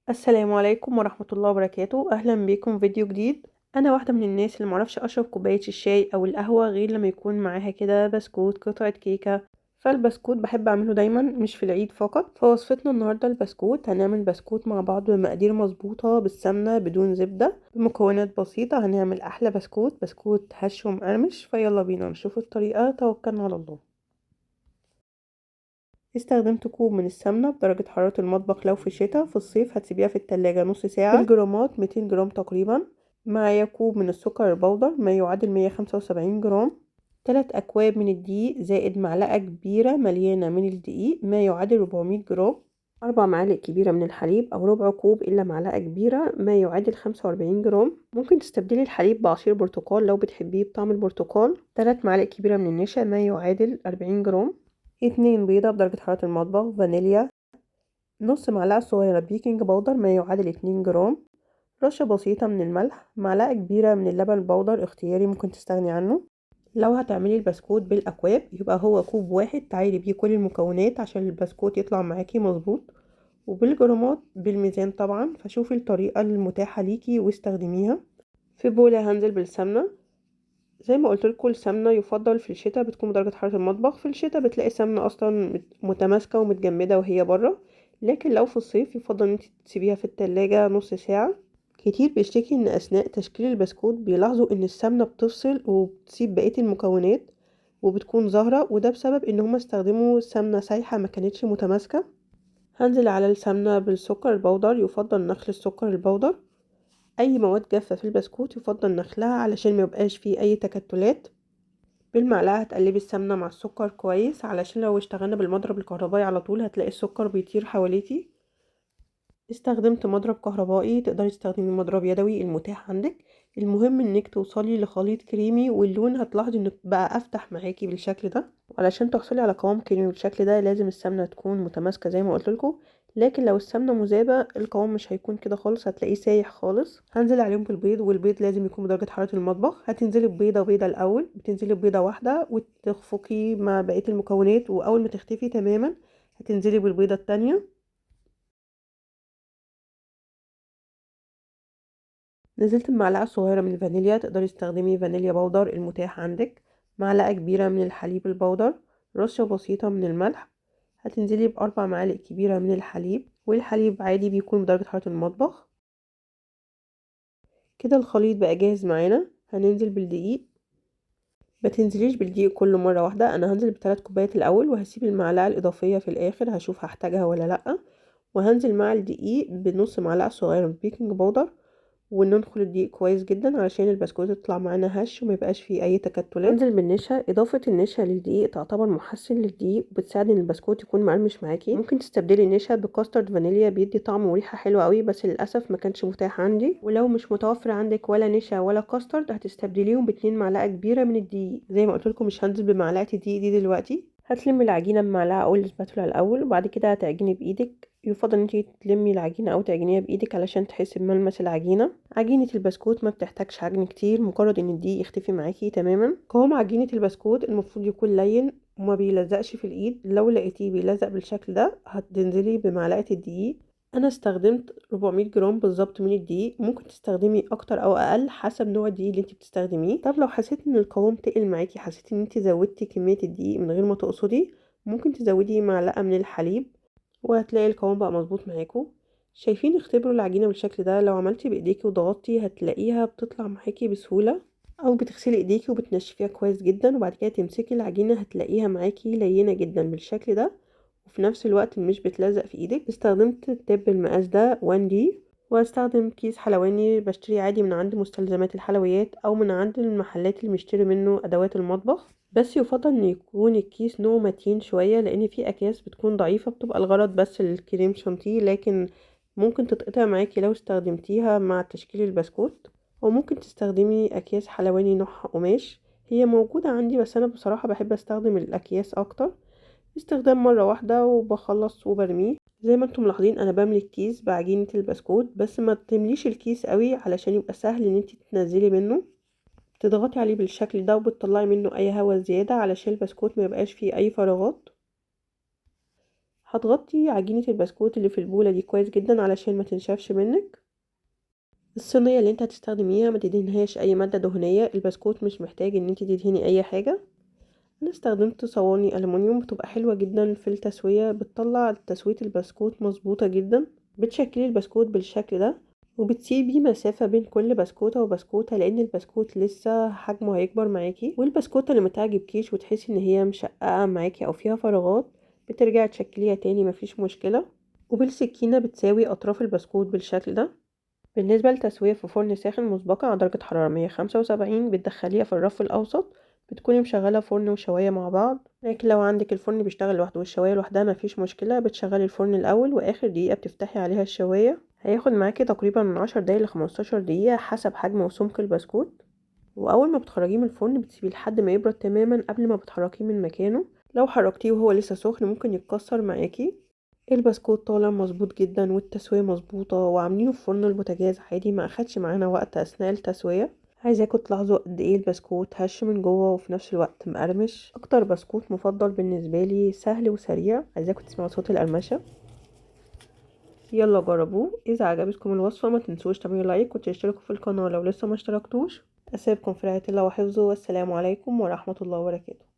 السلام عليكم ورحمة الله وبركاته. أهلا بكم في فيديو جديد. أنا واحدة من الناس اللي معرفش أشرب كوباية الشاي أو القهوة غير لما يكون معاها كده بسكوت قطعة كيكة. فالبسكوت بحب أعمله دايما مش في العيد فقط. فوصفتنا النهاردة البسكوت، هنعمل بسكوت مع بعض بمقادير مظبوطة بالسمنة بدون زبدة بمكونات بسيطة. هنعمل أحلى بسكوت هش ومقرمش. فيلا بينا نشوف الطريقة، توكلنا على الله. استخدمت كوب من السمنة بدرجة حرارة المطبخ. لو في الشتاء، في الصيف هتسيبيها في التلاجة نص ساعة. بالجرامات 200 جرام تقريبا. معايا كوب من السكر البودر ما يعادل 175 جرام. 3 أكواب من الدقيق زائد معلقة كبيرة مليانة من الدقيق ما يعادل 400 جرام. 4 معالق كبيرة من الحليب أو ربع كوب إلا معلقة كبيرة ما يعادل 45 جرام. ممكن تستبدلي الحليب بعصير برتقال لو بتحبيه بطعم البرتقال. 3 معالق كبيرة من النشا ما يعادل 40 جرام. 2 بيضة بدرجة حرارة المطبخ. فانيليا. نص معلقة صغيرة بيكنج باودر ما يعادل 2 جرام. رشة بسيطة من الملح. معلقة كبيرة من اللبن البودر اختياري، ممكن تستغني عنه. لو هتعملي البسكوت بالأكواب يبقى هو كوب واحد تعايري بيه كل المكونات عشان البسكوت يطلع معاكي مظبوط. وبالجرامات بالميزان طبعا، فشوفي الطريقة المتاحة ليكي واستخدميها. في بولة هنزل بالسمنة. زي ما قلت لكم، السمنه يفضل في الشتاء بتكون بدرجه حراره المطبخ. في الشتاء بتلاقي السمنه اصلا متماسكه ومتجمده وهي بره. لكن لو في الصيف يفضل ان انت تسيبيها في التلاجة نص ساعه. كتير بيشتكي ان اثناء تشكيل البسكوت بيلاحظوا ان السمنه بتفصل وبتسيب بقيه المكونات وبتكون ظاهره، وده بسبب ان هما استخدموا سمنه سايحه ما كانتش متماسكه. هنزل على السمنه بالسكر البودر. يفضل نخل السكر البودر. اي مواد جافه في البسكوت يفضل نخلها علشان ما يبقاش فيه اي تكتلات. بالمعلقة هتقلبي السمنة مع السكر كويس، علشان لو اشتغلنا بالمضرب الكهربائي على طول هتلاقي السكر بيطير حواليكي. استخدمت مضرب كهربائي، تقدري تستخدمي مضرب يدوي المتاح عندك. المهم انك توصلي لخليط كريمي، واللون هتلاحظي انه بقى افتح معاكي بالشكل ده. علشان تحصلي على قوام كريمي بالشكل ده لازم السمنة تكون متماسكة زي ما قلت لكم. لكن لو السمنة مذابة القوام مش هيكون كده خالص، هتلاقيه سايح خالص. هنزل عليهم بالبيض، والبيض لازم يكون بدرجة حرارة المطبخ. هتنزلي ببيضة الاول، بتنزلي ببيضة واحدة وتخفقي مع بقية المكونات، واول ما تختفي تماما هتنزلي بالبيضة التانية. نزلت بمعلقة صغيرة من الفانيليا، تقدري تستخدمي فانيليا بودر المتاح عندك. معلقة كبيرة من الحليب البودر. رشة بسيطة من الملح. هتنزلي بأربع معالق كبيرة من الحليب، والحليب عادي بيكون بدرجة حرارة المطبخ. كده الخليط بقى جاهز معانا. هننزل بالدقيق. ما تنزليش بالدقيق كله مرة واحدة. انا هنزل ب3 كوبايات الاول وهسيب المعلقة الاضافية في الاخر، هشوف هحتاجها ولا لأ. وهنزل مع الدقيق بنص معلقة صغيرة من بيكنج باودر. وننخل الدقيق كويس جدا علشان البسكوت يطلع معانا هش وما يبقاش فيه اي تكتلات. انزل بالنشا. اضافه النشا للدقيق تعتبر محسن للدقيق وبتساعد ان البسكوت يكون مقرمش معاكي. ممكن تستبدلي النشا بكاسترد فانيليا، بيدي طعم وريحه حلوه قوي، بس للاسف ما كانش متاح عندي. ولو مش متوفر عندك ولا نشا ولا كاسترد هتستبدليهم ب2 معلقه كبيره من الدقيق. زي ما قلت لكم مش هنزل بمعلقه الدقيق دي دلوقتي. هتلمي العجينه بمعلقه او الاسباتولا الاول، وبعد كده هتعجني بايدك. يفضل ان انتي تلمي العجينه او تعجنيها بايدك علشان تحسي بملمس العجينه. عجينه البسكوت ما بتحتاجش عجن كتير، مجرد ان الدقيق يختفي معاكي تماما. قوام عجينه البسكوت المفروض يكون لين وما بيلزقش في الايد. لو لقيتيه بيلزق بالشكل ده هتنزلي بمعلقه الدقيق. انا استخدمت 400 جرام بالظبط من الدقيق. ممكن تستخدمي اكتر او اقل حسب نوع الدقيق اللي انت بتستخدميه. طب لو حسيت ان القوام تقل معاكي، حسيت ان انت زودتي كميه الدقيق من غير ما تقصدي، ممكن تزودي معلقه من الحليب وهتلاقي القوام بقى مظبوط معاكم. شايفين؟ اختبروا العجينه بالشكل ده. لو عملتي بايديكي وضغطتي هتلاقيها بتطلع معاكي بسهوله. او بتغسلي ايديكي وبتنشفيها كويس جدا، وبعد كده تمسكي العجينه هتلاقيها معاكي لينه جدا بالشكل ده، وفي نفس الوقت مش بتلزق في ايدك. استخدمت التاب المقاس ده 1D. واستخدم كيس حلواني بشتري عادي من عند مستلزمات الحلويات او من عند المحلات اللي بنشتري منه ادوات المطبخ. بس يفضل ان يكون الكيس نوع متين شوية، لان في اكياس بتكون ضعيفة بتبقى الغرض بس للكريم شانتيه، لكن ممكن تتقطع معاكي لو استخدمتيها مع تشكيل البسكوت. وممكن تستخدمي اكياس حلواني نوعها قماش. هي موجودة عندي بس انا بصراحة بحب استخدم الاكياس اكتر. استخدام مرة واحدة وبخلص وبرميه. زي ما انتم ملاحظين انا بملي الكيس بعجينة البسكوت، بس ما تمليش الكيس قوي علشان يبقى سهل ان انت تنزلي منه. تضغطي عليه بالشكل ده وبتطلعي منه اي هواء زيادة علشان البسكوت ما يبقاش فيه اي فراغات. هتغطي عجينة البسكوت اللي في البولة دي كويس جدا علشان ما تنشفش منك. الصينية اللي انت هتستخدميها ما تدهنهاش اي مادة دهنية، البسكوت مش محتاج ان انت تدهني اي حاجة. انا استخدمت صواني ألمونيوم، بتبقى حلوة جدا في التسوية، بتطلع تسوية البسكوت مظبوطة جدا. بتشكلي البسكوت بالشكل ده وبتسيبي مسافة بين كل بسكوتة وبسكوتة، لان البسكوت لسه حجمه هيكبر معاكي. والبسكوتة اللي متعجبكيش وتحسي ان هي مشققة معاكي او فيها فراغات، بترجعي تشكليها تاني، مفيش مشكلة. وبالسكينة بتساوي اطراف البسكوت بالشكل ده. بالنسبة للتسوية في فرن ساخن مسبقا على درجة حرارة 175، بتدخليها في الرف الأوسط، بتكوني مشغلة فرن وشواية مع بعض. لكن لو عندك الفرن بيشتغل لوحده والشواية لوحدها مفيش مشكلة، بتشغلي الفرن الأول وآخر دقيقة بتفتحي عليها الشواية. هياخد معاكي تقريبا من 10 دقايق ل15 دقيقة حسب حجم وسمك البسكوت. وأول ما بتخرجيه من الفرن بتسيبيه لحد ما يبرد تماما قبل ما بتحركيه من مكانه. لو حركتيه وهو لسه سخن ممكن يتكسر معاكي. البسكوت طالع مظبوط جدا والتسوية مظبوطة، وعاملينه في فرن البوتاجاز عادي، ما اخدش معانا وقت اثناء التسوية. عايزاكم تلاحظوا قد ايه البسكوت هش من جوه وفي نفس الوقت مقرمش. اكتر بسكوت مفضل بالنسبة لي، سهل وسريع. عايزاكم تسمعوا صوت القرمشة. يلا جربوه. اذا عجبتكم الوصفة ما تنسوش تعملوا لايك وتشتركوا في القناة لو لسه ما اشتركتوش. اسيبكم في رعاية الله وحفظه، والسلام عليكم ورحمة الله وبركاته.